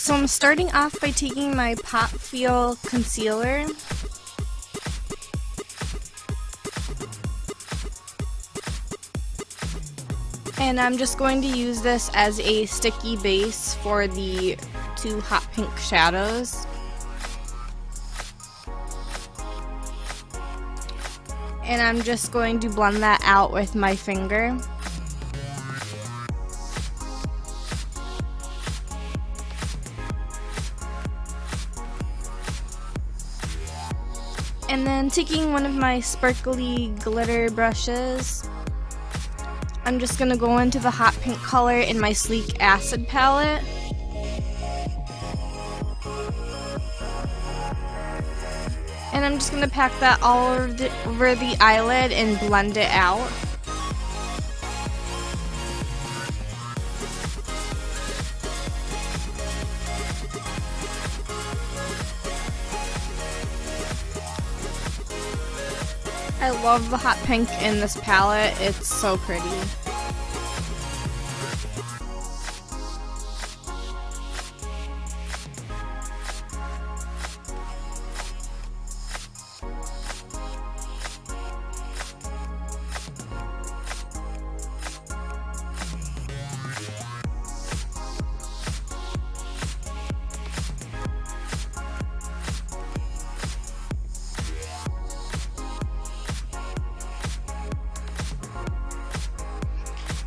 So I'm starting off by taking my Pop Feel concealer and I'm just going to use this as a sticky base for the two hot pink shadows. And I'm just going to blend that out with my finger. And then taking one of my sparkly glitter brushes, I'm just going to go into the hot pink color in my Sleek Acid palette. And I'm just going to pack that all over the eyelid and blend it out. I love the hot pink in this palette, it's so pretty.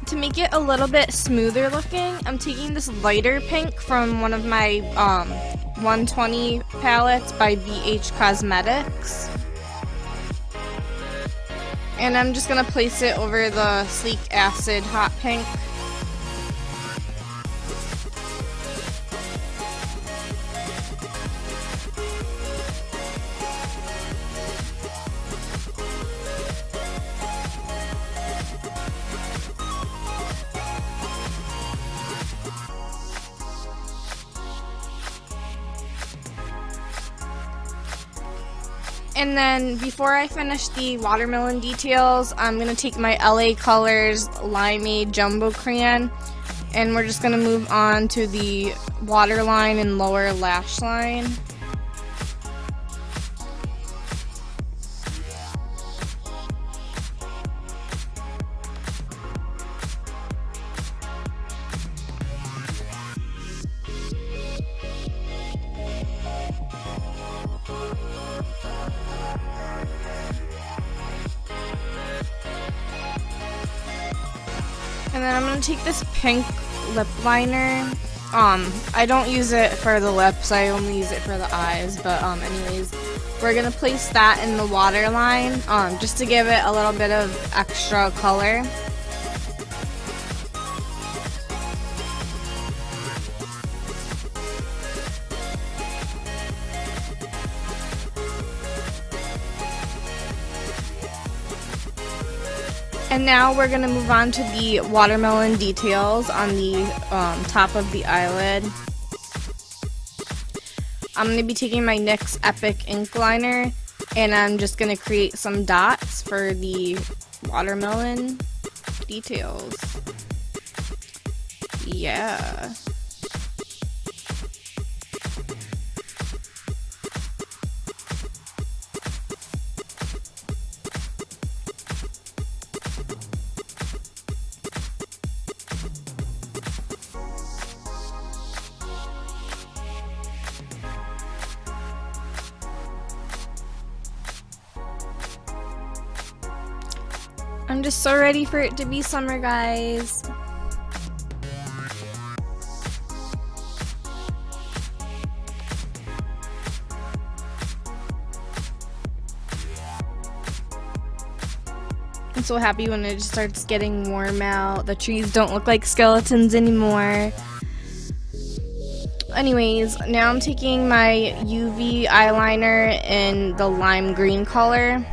To make it a little bit smoother looking, I'm taking this lighter pink from one of my 120 palettes by BH Cosmetics. And I'm just going to place it over the Sleek Acid hot pink. And then before I finish the watermelon details, I'm going to take my LA Colors Limeade Jumbo Crayon and we're just going to move on to the waterline and lower lash line. And then I'm going to take this pink lip liner. I don't use it for the lips, I only use it for the eyes, but anyways, we're going to place that in the waterline just to give it a little bit of extra color. And now we're going to move on to the watermelon details on the top of the eyelid. I'm going to be taking my NYX Epic ink liner and I'm just going to create some dots for the watermelon details. Yeah. I'm just so ready for it to be summer, guys. I'm so happy when it just starts getting warm out. The trees don't look like skeletons anymore. Anyways, now I'm taking my UV eyeliner in the lime green color.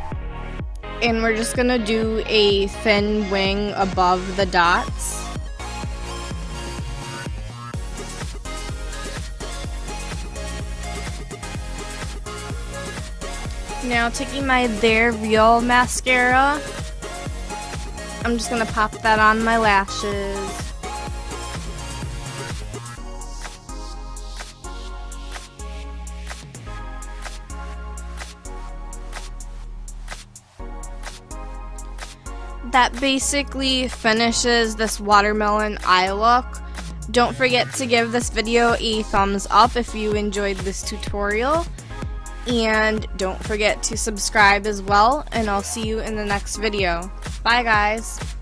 And we're just gonna do a thin wing above the dots. Now taking my They're Real mascara, I'm just gonna pop that on my lashes. that basically finishes this watermelon eye look. Don't forget to give this video a thumbs up if you enjoyed this tutorial. And don't forget to subscribe as well, and I'll see you in the next video. Bye guys!